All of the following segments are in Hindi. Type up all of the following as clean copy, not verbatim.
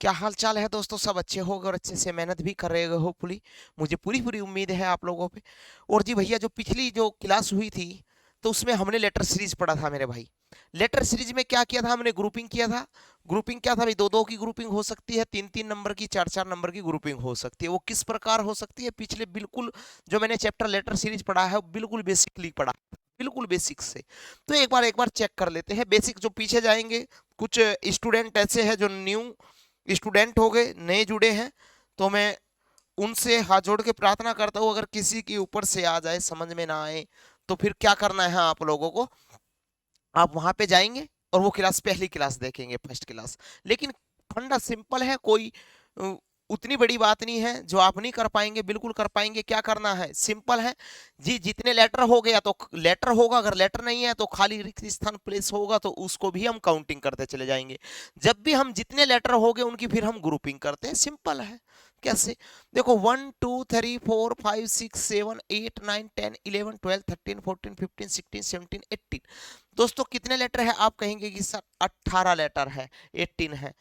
क्या हाल चाल है दोस्तों। सब अच्छे हो और अच्छे से मेहनत भी कर रहे हो पूरी। मुझे पूरी पूरी उम्मीद है आप लोगों पे। और जी भैया, जो पिछली जो क्लास हुई थी तो उसमें हमने लेटर सीरीज पढ़ा था मेरे भाई। लेटर सीरीज में क्या किया था हमने? ग्रुपिंग किया था। ग्रुपिंग क्या था भाई? दो दो की ग्रुपिंग हो सकती है, तीन तीन नंबर की, चार चार नंबर की ग्रुपिंग हो सकती है। वो किस प्रकार हो सकती है? पिछले बिल्कुल जो मैंने चैप्टर लेटर सीरीज पढ़ा है वो बिल्कुल बेसिकली पढ़ा, बिल्कुल बेसिक से। तो एक बार चेक कर लेते हैं बेसिक जो पीछे जाएंगे। कुछ स्टूडेंट ऐसे हैं जो न्यू स्टूडेंट हो गए, नए जुड़े हैं, तो मैं उनसे हाथ जोड़ के प्रार्थना करता हूँ, अगर किसी के ऊपर से आ जाए, समझ में ना आए, तो फिर क्या करना है आप लोगों को? आप वहां पे जाएंगे और वो क्लास, पहली क्लास देखेंगे, फर्स्ट क्लास। लेकिन फंडा सिंपल है, कोई अ, उतनी बड़ी बात नहीं है जो आप नहीं कर पाएंगे, बिल्कुल कर पाएंगे। क्या करना है? सिंपल है जी। जितने लेटर हो गया तो लेटर होगा, अगर लेटर नहीं है तो खाली रिक्त स्थान प्लेस होगा, तो उसको भी हम काउंटिंग करते चले जाएंगे। जब भी हम जितने लेटर हो गए उनकी फिर हम ग्रुपिंग करते हैं। सिंपल है। कैसे? देखो, 1 2 3 4 5 6 7 8 9 10 11 12 13 14 15 16 17 18। दोस्तों कितने लेटर है? आप कहेंगे कि सर 18 लेटर है, 18 है।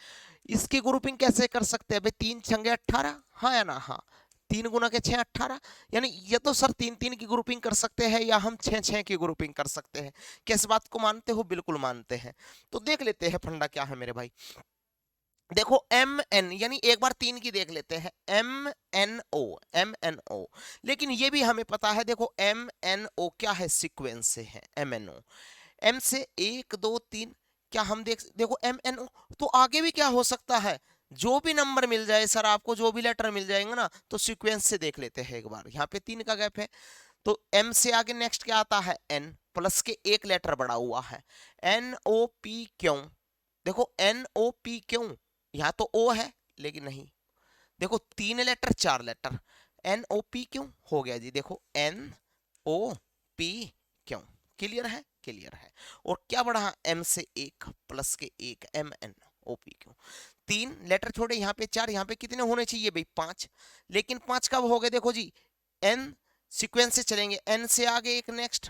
इसकी ग्रुपिंग कैसे कर सकते हैं भाई? 3 छंगे 18, हाँ या ना? हाँ। 3 गुना के 6 18। यानी ये तो सर तीन तीन की ग्रुपिंग कर सकते हैं या हम छह छह की ग्रुपिंग कर सकते हैं। किस बात को मानते हो? बिल्कुल मानते हैं। तो देख लेते हैं फंडा क्या है मेरे भाई। देखो, एम एन, यानी एक बार तीन की देख लेते हैं। M N O, M N O. लेकिन ये भी हमें पता है, देखो एम एन ओ क्या है? सीक्वेंस से है एम एन ओ। एम से एक दो तीन, क्या हम देखो एम एन ओ। तो आगे भी क्या हो सकता है? जो भी नंबर मिल जाए सर आपको, जो भी लेटर मिल जाएंगे ना, तो सीक्वेंस से देख लेते हैं एक बार। यहाँ पे 3 का गैप है, तो एम से आगे नेक्स्ट क्या आता है? एन प्लस के एक लेटर बढ़ा हुआ है, एन ओ पी क्यों। देखो एन ओ पी क्यों, यहाँ तो ओ है लेकिन नहीं। देखो 3 letter 4 letter, N O P क्यों हो गया जी। देखो एन ओ पी क्यों। क्लियर है? क्लियर है। और क्या बढ़ा? एम से एक प्लस के एक, एम एन ओ पी क्यों। 3 लेटर छोड़े, यहाँ पे 4, यहाँ पे कितने होने चाहिए भाई? 5। लेकिन 5 कब हो गए? देखो जी, एन सीक्वेंस से चलेंगे, एन से आगे एक नेक्स्ट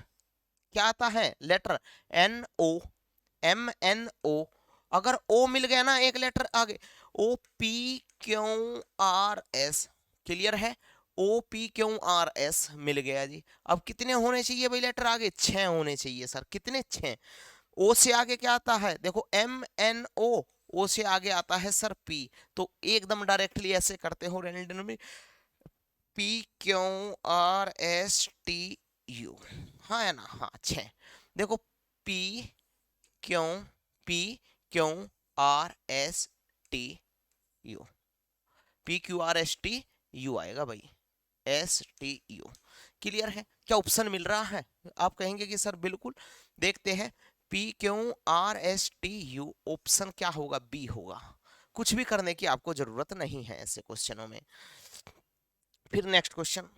क्या आता है? Letter N O, M N O. अगर ओ मिल गया ना एक लेटर आगे, O P Q R S. Clear है? O P Q R S मिल गया जी। अब कितने होने चाहिए भाई लेटर आगे? 6 होने चाहिए सर। कितने? 6। ओ से आगे क्या आता है? देखो एम एन ओ, ओ से आगे आता है सर पी। तो एकदम डायरेक्टली ऐसे करते हो रैंडम में, P Q R S T U, हाँ है ना? हाँ 6। देखो P Q, P Q R S T U, P Q R S T U आएगा भाई, एस टी यू। क्लियर है? क्या ऑप्शन मिल रहा है? आप कहेंगे कि सर बिल्कुल। देखते हैं, P Q R S T U, option क्या होगा? बी होगा। कुछ भी करने की आपको जरूरत नहीं है ऐसे क्वेश्चनों में। फिर नेक्स्ट क्वेश्चन,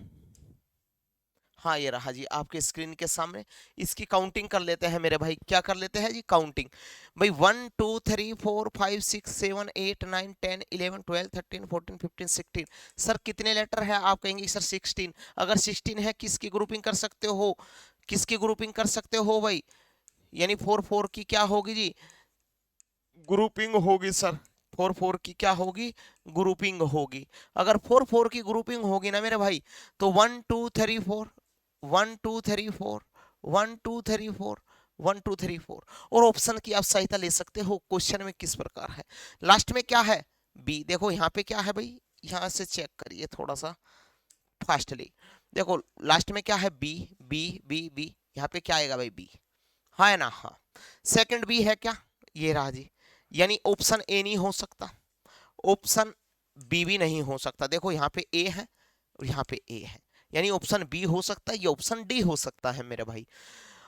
हाँ ये रहा जी आपके स्क्रीन के सामने। इसकी काउंटिंग कर लेते हैं मेरे भाई। क्या कर लेते हैं जी? काउंटिंग। भाई 1 2 3 4 5 6 7 8 9 10 11 12 13 14 15 16। सर कितने लेटर है? आप कहेंगे सर 16। अगर 16 है, किसकी ग्रुपिंग कर सकते हो? किसकी ग्रुपिंग कर सकते हो भाई? यानी 4 4 की क्या होगी जी? ग्रुपिंग होगी सर। 4 4 की क्या होगी? ग्रुपिंग होगी। अगर 4 4 की ग्रुपिंग होगी ना मेरे भाई, तो 1 2 3 4, 1 2 3 4, 1 2 3 4, 1 2 3 4। और ऑप्शन की आप सहायता ले सकते हो। क्वेश्चन में किस प्रकार है? लास्ट में क्या है? बी। देखो यहाँ पे क्या है भाई? यहाँ से चेक करिए थोड़ा सा फास्टली। देखो लास्ट में क्या है? B, B B B. यहाँ पे क्या आएगा भाई? बी, हाँ है ना? हाँ। सेकंड बी है क्या? ये रहा जी। यानी ऑप्शन ए नहीं हो सकता, ऑप्शन बी भी नहीं हो सकता। देखो यहाँ पे ए है और यहाँ पे ए है, यानी ऑप्शन बी हो सकता है, ये ऑप्शन डी हो सकता है मेरे भाई।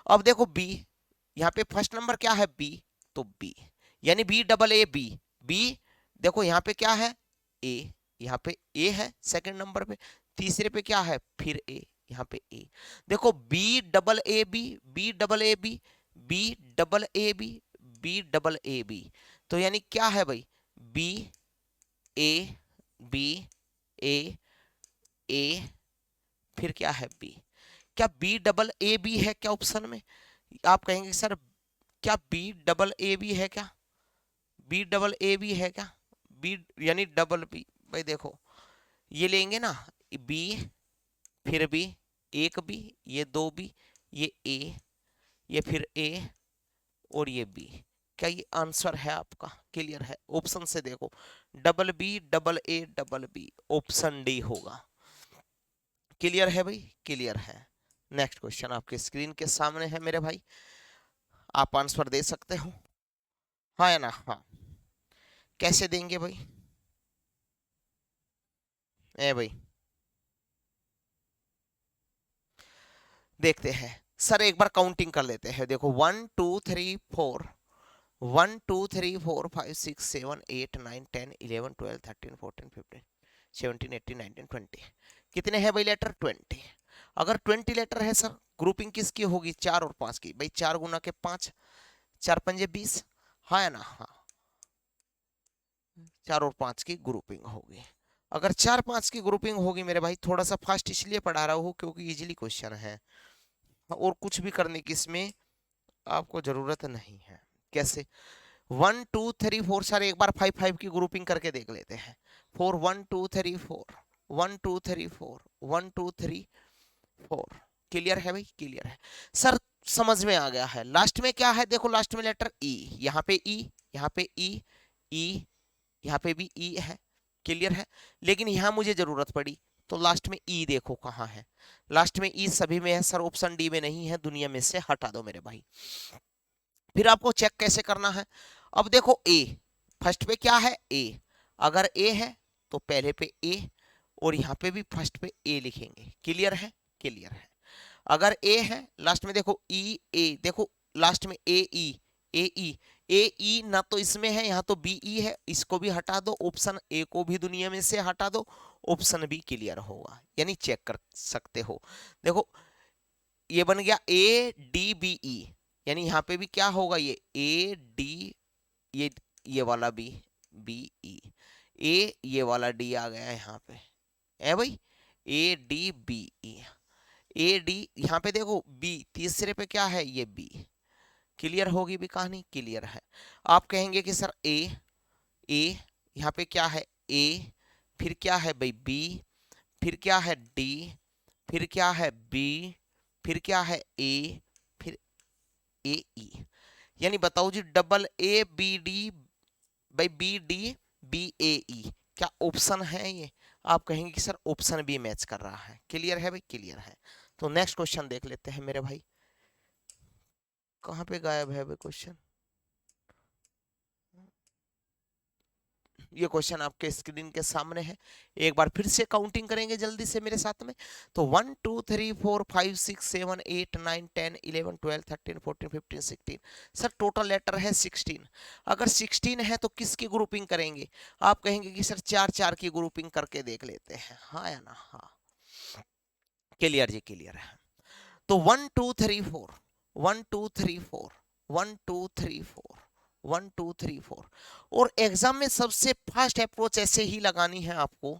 अब देखो बी, यहाँ पे फर्स्ट नंबर क्या है? बी, तो बी यानी B double A B. B, देखो यहाँ पे क्या है? ए, यहाँ पे ए है सेकंड नंबर पे। तीसरे पे क्या है? फिर ए, यहाँ पे ए। देखो B double A B, B double A B, B double A B, B double A B. तो यानी क्या है भाई? बी ए बी ए ए, फिर क्या है? बी। क्या बी डबल ए बी है क्या ऑप्शन में? आप कहेंगे सर क्या बी डबल ए बी है क्या? बी डबल ए बी है क्या? बी यानी डबल बी। भाई देखो ये लेंगे ना, बी फिर बी, एक बी, ये दो बी, ये ए, ये फिर ए और ये बी। क्या ये आंसर है आपका? क्लियर है? ऑप्शन से देखो, double B double A double B, option D होगा। क्लियर है भाई? क्लियर है। नेक्स्ट क्वेश्चन आपके स्क्रीन के सामने है मेरे भाई, आप आंसर दे सकते हो, हाँ या ना? हाँ। कैसे देंगे भाई? ए भाई देखते हैं सर, एक बार काउंटिंग कर लेते हैं। देखो 1 2 3 4, 1 2 3 4 5 6 7 8 9 10 11 12 13 14 15 16 17 18 19 20। कितने हैं भाई लेटर? 20। अगर 20 लेटर है सर, ग्रुपिंग किसकी होगी? 4 और 5 की। भाई 4 गुना के 5, 4 पंजे 20, हाँ या ना? हाँ। 4 और 5 की ग्रुपिंग होगी। अगर 4 5 की ग्रुपिंग होगी मेरे भाई, थोड़ा सा फास्ट इसलिए पढ़ा रहा हूँ क्योंकि इजीली क्वेश्चन है, और कुछ भी करने की इसमें आपको जरूरत नहीं है। कैसे? 1 2 3 4 सर, एक बार 5 5 की ग्रुपिंग करके देख लेते हैं। 4 1 2 3 4, 1 2 3 4, 1 2 3 4। क्लियर है भाई? क्लियर है सर, समझ में आ गया है। लास्ट में क्या है? देखो लास्ट में लेटर ई, यहाँ पे ई, यहाँ पे ई, ई यहाँ पे भी ई है। क्लियर है? लेकिन यहाँ मुझे जरूरत पड़ी तो लास्ट में ई देखो कहाँ है। लास्ट में ई सभी में है सर, ऑप्शन डी में नहीं है, दुनिया में से हटा दो मेरे भाई। फिर आपको चेक कैसे करना है? अब देखो ए, फर्स्ट पे क्या है? ए। अगर ए है तो पहले पे ए, और यहाँ पे भी फर्स्ट पे ए लिखेंगे। क्लियर है? क्लियर है। अगर ए है, लास्ट में देखो ई ए, देखो लास्ट में ए ई, ए ई, ए ई ना तो इसमें है, यहाँ तो बी ई है, इसको भी हटा दो, ऑप्शन ए को भी दुनिया में से हटा दो, ऑप्शन बी क्लियर होगा। यानी चेक कर सकते हो। देखो ये बन गया ए डी बी ई, यानी यहाँ पे भी क्या होगा? ये ए डी, ये वाला बी, बी ई, ए ये वाला डी आ गया यहाँ पे, है भाई, A D B E, A D यहाँ पे देखो बी, तीसरे पे क्या है? ये बी। क्लियर होगी भी कहानी? क्लियर है। आप कहेंगे कि सर ए यहाँ पे क्या है? ए, फिर क्या है भाई? बी, फिर क्या है? डी, फिर क्या है? बी, फिर क्या है? ए, फिर ए ई। यानी बताओ जी, double A B D by B D B A E, क्या ऑप्शन है ये? आप कहेंगे कि सर ऑप्शन बी मैच कर रहा है। क्लियर है भाई? क्लियर है। तो नेक्स्ट क्वेश्चन देख लेते हैं मेरे भाई। कहाँ पे गायब है भाई क्वेश्चन? ये क्वेश्चन आपके स्क्रीन के सामने है। एक बार फिर से काउंटिंग करेंगे जल्दी से मेरे साथ में। तो 1 2 3 4 5 6 7 8 9 10 11 12 13 14 15 16। सर टोटल लेटर है 16। अगर 16 है तो किसकी ग्रुपिंग करेंगे? आप कहेंगे कि सर 4 4 की ग्रुपिंग करके देख लेते हैं, हाँ या ना? हाँ। क्लियर जी? क्लियर है। तो 1 2 3 4, 1 2 3 4, 1 2 3 4, 1 2 3 4। और एग्जाम में सबसे फास्ट अप्रोच ऐसे ही लगानी है आपको।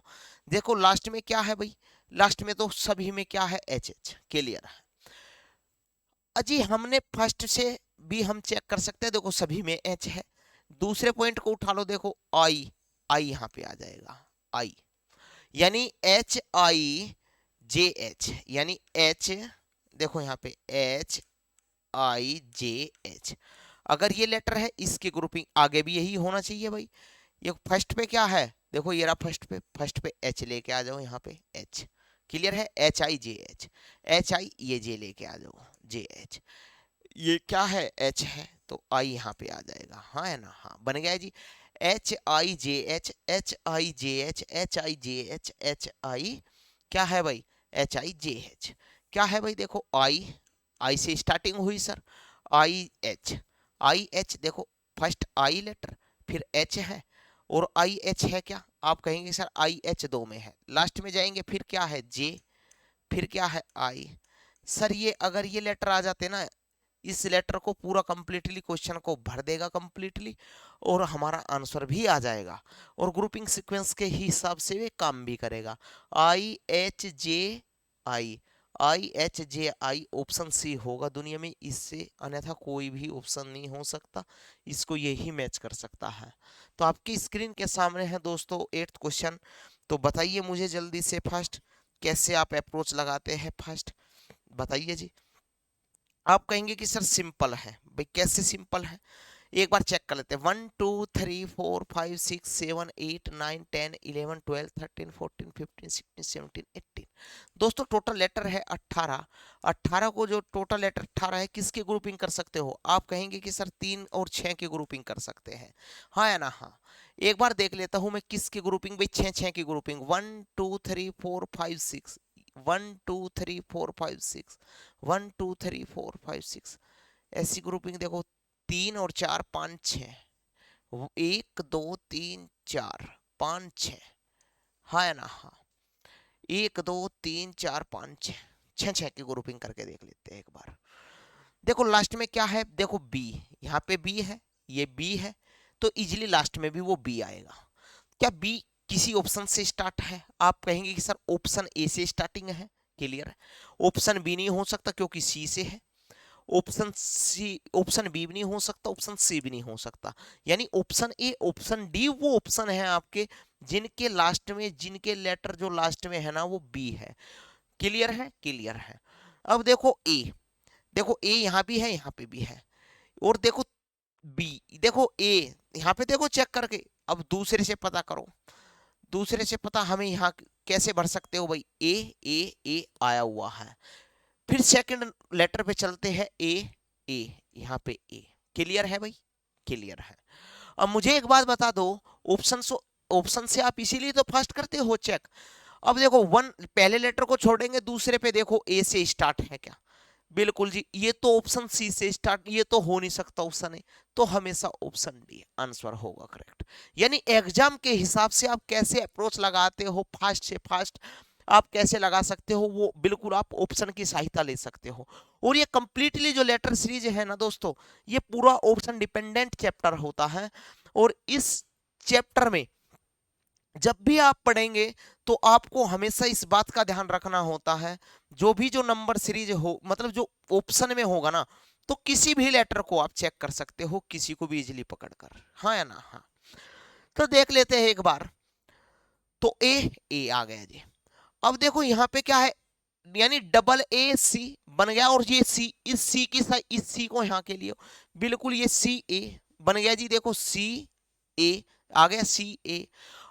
देखो लास्ट में क्या है भाई? लास्ट में तो सभी में क्या है? H H. क्लियर है अजी? हमने फर्स्ट से भी हम चेक कर सकते हैं, देखो सभी में एच है। दूसरे पॉइंट को उठा लो, देखो आई, आई यहाँ पे आ जाएगा, आई, यानी एच आई जे एच, यानी एच, देखो यहाँ पे एच आई जे एच। अगर ये लेटर है, इसकी ग्रुपिंग आगे भी यही होना चाहिए भाई। ये फर्स्ट पे क्या है? देखो ये रहा फर्स्ट पे, फर्स्ट पे एच लेके आ जाओ यहाँ पे, एच। क्लियर है? H I J H, H आई ये जे लेके आ जाओ, जे एच। ये क्या है? एच है तो आई यहाँ पे आ जाएगा, हाँ है ना? हाँ, बन गया जी। H I J H, H I J H, H I J H, H I क्या है भाई? H I J H. क्या है भाई? देखो आई, आई से स्टार्टिंग हुई sir, I H, I H, देखो फर्स्ट आई लेटर, फिर एच है, और आई एच है क्या? आप कहेंगे सर आई एच दो में है, लास्ट में जाएंगे फिर क्या है? जे, फिर क्या है? आई। सर ये अगर ये लेटर आ जाते ना, इस लेटर को पूरा कंप्लीटली क्वेश्चन को भर देगा कंप्लीटली, और हमारा आंसर भी आ जाएगा, और ग्रुपिंग सीक्वेंस के हिसाब से वे काम भी करेगा। I H J I, I H J I, option C होगा दुनिया में, इससे अन्यथा कोई भी ऑप्शन नहीं हो सकता, इसको यही मैच कर सकता है। तो आपकी स्क्रीन के सामने है दोस्तों 8th क्वेश्चन। तो बताइए मुझे जल्दी से फर्स्ट कैसे आप अप्रोच लगाते हैं, फर्स्ट बताइए जी। आप कहेंगे कि सर सिंपल है, भाई कैसे सिंपल है, एक बार चेक कर लेते हैं। 1 2 3 4 5 6 7 8 9 10 11 12 13 14 15 16 17 18। दोस्तों टोटल लेटर है 18। 18 को जो टोटल लेटर 18 है किसकी ग्रुपिंग कर सकते हो? आप कहेंगे कि सर 3 और 6 की ग्रुपिंग कर सकते हैं, हाँ या ना? हाँ, एक बार देख लेता हूं मैं किसकी ग्रुपिंग, भाई 6 6 की ग्रुपिंग। 1 2 3 4 5 6, 1 2 3 4 5 6, 1 2 3 4 5 6, ऐसी ग्रुपिंग देखो। 3 और 4 5 6, 1 2 3 4 5 6, हाँ या ना? हाँ, 1 2 3 4 5 6, 6 6 की ग्रुपिंग करके देख लेते हैं एक बार। देखो लास्ट में क्या है, देखो बी, यहाँ पे बी है, ये बी है, तो इजिली लास्ट में भी वो बी आएगा। क्या बी किसी ऑप्शन से स्टार्ट है? आप कहेंगे कि सर ऑप्शन ए से स्टार्टिंग है, क्लियर है। ऑप्शन बी नहीं हो सकता क्योंकि सी से है। ऑप्शन सी, ऑप्शन बी भी नहीं हो सकता, ऑप्शन सी भी नहीं हो सकता। यानी ऑप्शन ए, ऑप्शन डी वो ऑप्शन है आपके जिनके लास्ट में, जिनके लेटर जो लास्ट में है ना वो बी है। क्लियर है? क्लियर है। अब देखो ए, देखो ए यहाँ भी है, यहाँ पे भी है, और देखो बी, देखो ए यहाँ पे देखो चेक करके। अब दूसरे से पता करो, दूसरे से पता हमें यहाँ कैसे भर सकते हो भाई, ए ए ए आया हुआ है। फिर सेकंड लेटर पे चलते हैं, ए ए, यहाँ पे ए। क्लियर है भाई? क्लियर है। अब मुझे एक बात बता दो, ऑप्शन ऑप्शन से आप इसीलिए तो फर्स्ट करते हो चेक। अब देखो वन, पहले लेटर को छोड़ेंगे, दूसरे पे देखो ए से स्टार्ट है क्या? बिल्कुल जी, ये तो ऑप्शन सी से स्टार्ट, ये तो हो नहीं सकता ऑप्शन ए, तो हमेशा ऑप्शन डी आंसर होगा करेक्ट। यानी एग्जाम के हिसाब से आप कैसे अप्रोच लगाते हो, फास्ट से फास्ट आप कैसे लगा सकते हो, वो बिल्कुल आप ऑप्शन की सहायता ले सकते हो। और ये कंप्लीटली जो लेटर सीरीज है ना दोस्तों, ये पूरा ऑप्शन डिपेंडेंट चैप्टर होता है। और इस चैप्टर में जब भी आप पढ़ेंगे तो आपको हमेशा इस बात का ध्यान रखना होता है, जो भी जो नंबर सीरीज हो, मतलब जो ऑप्शन में होगा ना, तो किसी भी लेटर को आप चेक कर सकते हो, किसी को भी इजीली पकड़कर, हाँ या ना? हाँ, तो देख लेते हैं एक बार। तो ए आ गया जी। अब देखो यहाँ पे क्या है, यानी डबल ए सी बन गया, और ये सी, इस सी की इस सी को यहाँ के लिए बिल्कुल ये सी ए बन गया जी। देखो सी ए आ गया, सी ए।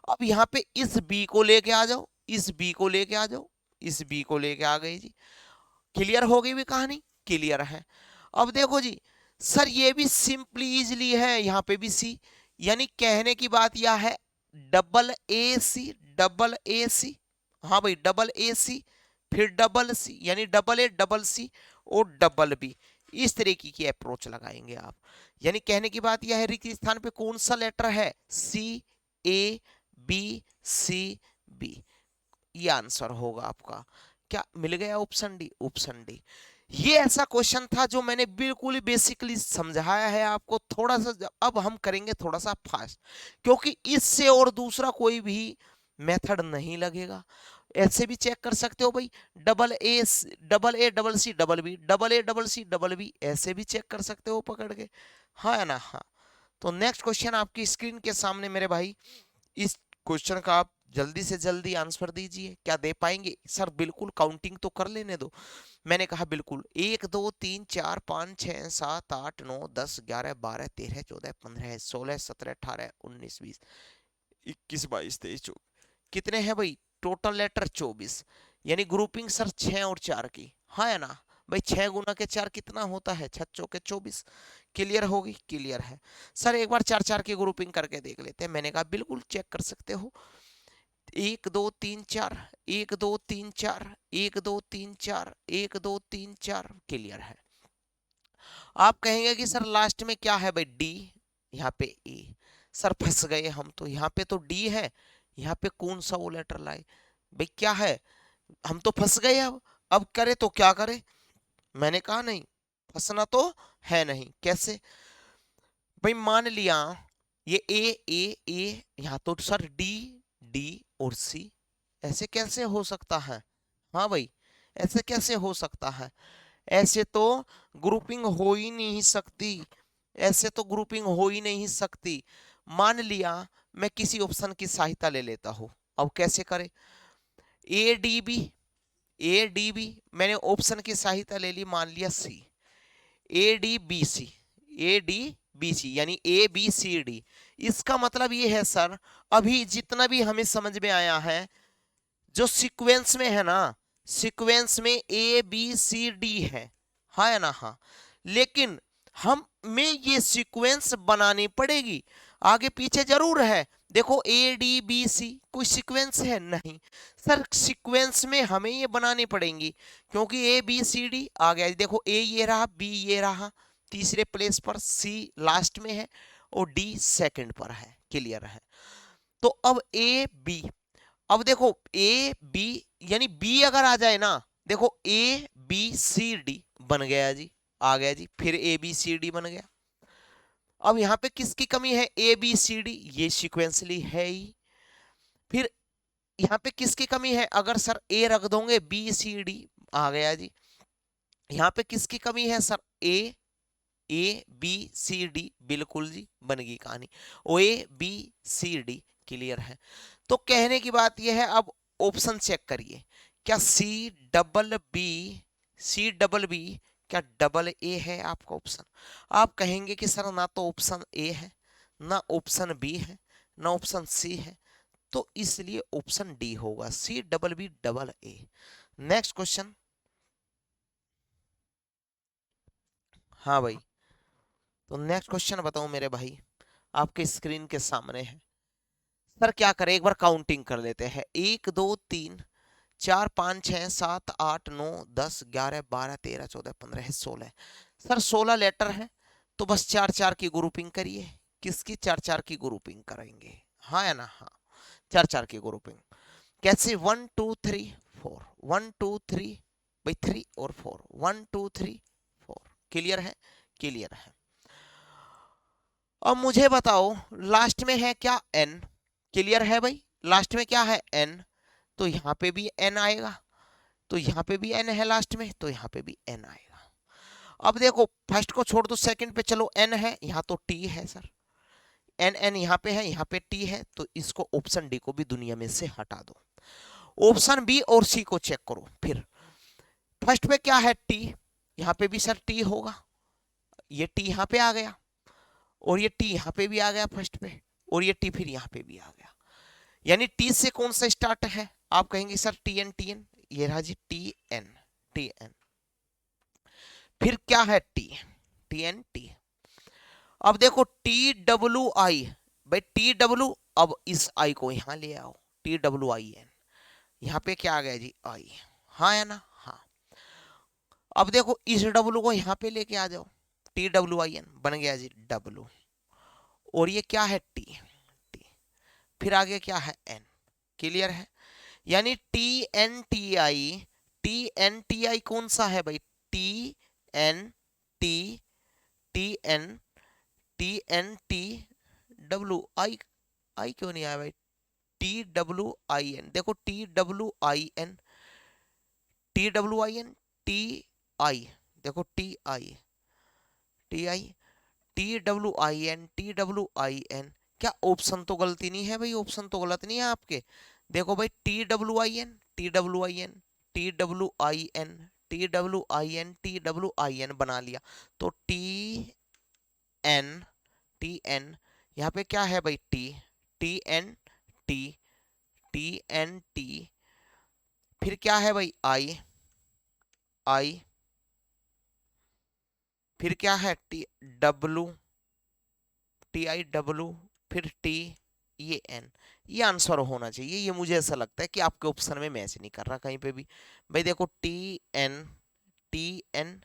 अब यहाँ पे इस बी को लेके आ जाओ, इस बी को लेके आ जाओ, इस बी को लेके आ गए जी। क्लियर हो गई भी कहानी? क्लियर है। अब देखो जी, सर ये भी सिंपली इजली है, यहाँ पे भी सी, यानी कहने की बात यह है double A C, double A सी, हाँ भाई डबल ए सी, फिर डबल सी, यानी डबल ए डबल सी और डबल बी। इस तरीके की अप्रोच लगाएंगे आप। यानी कहने की बात यह है, रिक्त स्थान पे कौन सा लेटर है? सी ए बी सी बी, ये आंसर होगा आपका। क्या मिल गया? Option D, option D. ये ऐसा क्वेश्चन था जो मैंने बिल्कुल बेसिकली समझाया है आपको, थोड़ा सा अब हम करेंगे थोड़ा सा फास्ट, क्योंकि इससे और दूसरा कोई भी मेथड नहीं लगेगा। ऐसे भी चेक कर सकते हो भाई, double A double C double B, double A double C double B, ऐसे भी चेक कर सकते हो पकड़ के, हाँ या ना? हाँ। तो नेक्स्ट क्वेश्चन आपकी स्क्रीन के सामने मेरे भाई, इस क्वेश्चन का आप जल्दी से जल्दी आंसर दीजिए। क्या दे पाएंगे? सर बिल्कुल काउंटिंग तो कर लेने दो। मैंने कहा बिल्कुल, 1 2 3 4 5 6 7 8 9 10 11 12 13 14 15 16 17 18 19 20 21 22 23 24, कितने हैं भाई? Total letter 24। यानी ग्रुपिंग सर 6 और 4 की, हाँ या ना भाई? 6 गुना के 4 कितना होता है? 6 चौके 24। क्लियर होगी? क्लियर है। सर एक बार 4 4 की ग्रुपिंग करके देख लेते हैं। मैंने कहा बिल्कुल चेक कर सकते हो। 1 2 3 4, 1 2 3 4, 1 2 3 4, 1 2 3 4। क्लियर है। आप कहेंगे कि सर लास्ट में क्या है भाई? डी, यहाँ पे ए। सर फंस गए हम तो, यहाँ पे तो डी है, यहाँ पे कौन सा वो लेटर लाए भाई? क्या है? हम तो फंस गए। अब करे तो क्या करे? मैंने कहा नहीं, फंसना तो है नहीं। कैसे भाई? मान लिया ये ए, यहाँ तो सर डी डी और सी, ऐसे कैसे हो सकता है? हाँ भाई, ऐसे कैसे हो सकता है? ऐसे तो ग्रुपिंग हो ही नहीं सकती, ऐसे तो ग्रुपिंग हो ही नहीं सकती। मान लिया मैं किसी ऑप्शन की सहायता ले लेता हूं। अब कैसे करें? ए डी बी मैंने ऑप्शन की सहायता ले ली, मान लिया सी, ए डी बी सी यानी ए बी सी डी। इसका मतलब ये है सर, अभी जितना भी हमें समझ में आया है, जो सीक्वेंस में है ना, सीक्वेंस में ए बी सी डी है, हाँ या ना? हाँ। लेकिन हमें ये सीक्वेंस बनानी पड़ेगी, आगे पीछे जरूर है। देखो ए डी बी सी कोई सीक्वेंस है नहीं सर, सीक्वेंस में हमें ये बनानी पड़ेंगी, क्योंकि ए बी सी डी आ गया, देखो ए ये रहा, बी ये रहा तीसरे प्लेस पर, सी लास्ट में है और डी सेकंड पर है। क्लियर है? तो अब ए बी, अब देखो ए बी यानी बी अगर आ जाए ना, देखो ए बी सी डी बन गया जी, आ गया जी, फिर ए बी सी डी बन गया। अब यहां पे किसकी कमी है? ए बी सी डी, ये सीक्वेंसली है ही। फिर यहां पे किसकी कमी है? अगर सर ए रख दोगे, बी सी डी आ गया जी। यहां पे किसकी कमी है sir? A B C D, बिल्कुल जी, बन गई कहानी। O A B C D, clear है? तो कहने की बात यह है, अब ऑप्शन चेक करिए, क्या सी डबल बी क्या डबल ए है आपका ऑप्शन? आप कहेंगे कि सर ना तो ऑप्शन ए है, ना ऑप्शन बी है, ना ऑप्शन सी है, तो इसलिए ऑप्शन डी होगा, C double B double A. Next question. हाँ भाई, तो नेक्स्ट क्वेश्चन बताओ मेरे भाई, आपके स्क्रीन के सामने है। सर क्या करें, एक बार काउंटिंग कर लेते हैं। 1 2 3 4 5 6 7 8 9 10 11 12 13 14 15 16। सर 16 लेटर है, तो बस 4 4 की ग्रुपिंग करिए। किसकी 4 4 की ग्रुपिंग करेंगे? हाँ या ना? हाँ, 4 4 की ग्रुपिंग कैसे? 1 2 3 4, 1 2 3 भाई 3 और 4, 1 2 3 4। क्लियर है? क्लियर है। अब मुझे बताओ लास्ट में है क्या? एन। क्लियर है भाई? लास्ट में क्या है? एन। तो यहां पे भी एन आएगा, तो यहां पे भी एन है लास्ट में, तो यहां पे भी एन आएगा। अब देखो फर्स्ट को छोड़ दो, सेकंड पे चलो, एन है, यहां तो टी है सर, एन एन यहां पे है, यहां पे टी है, तो इसको ऑप्शन डी को भी दुनिया में से हटा दो। ऑप्शन बी और सी को चेक करो। फिर फर्स्ट पे क्या है? टी, यहां पे भी सर टी होगा, ये टी यहां पे आ गया, और ये टी यहां पे भी आ गया फर्स्ट पे, और ये टी फिर यहां पे भी आ गया। यानी टी से कौन सा स्टार्ट है? आप कहेंगे sir T N, T N, ये रहा G T N, T N. फिर क्या है? T, T N T. अब देखो टी डब्ल्यू आई, भाई टी डब्ल्यू, अब इस आई को यहां ले आओ, टी डब्ल्यू आई एन, यहां पे क्या आ गया जी? आई। हाँ या ना? हाँ। अब देखो इस डब्ल्यू को यहां पे लेके आ जाओ, टी डब्ल्यू आई एन बन गया जी डब्ल्यू, और ये क्या है? T, T. फिर आगे क्या है? एन। क्लियर है? यानी T N T I, T N T I कौन सा है भाई? T N T, T N, T N T W I, I क्यों नहीं आया भाई? टी डब्ल्यू आई एन, देखो T W I N, T W I N, T I, देखो T I, T I, T W I N, T W I N. क्या ऑप्शन तो गलती नहीं है भाई? ऑप्शन तो गलत नहीं है आपके। देखो भाई T W I N, T W I N, T W I N, T W I N, T W I N बना लिया, तो टी एन, टी एन, यहाँ पे क्या है भाई? T, T N T, T N T. फिर क्या है भाई? I, I. फिर क्या है? T W, T I W, फिर टी, ये एन। ये आंसर होना चाहिए, ये मुझे ऐसा लगता है कि आपके ऑप्शन में मैच नहीं कर रहा कहीं पे भी। भाई देखो T N, T N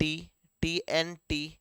T, T N T,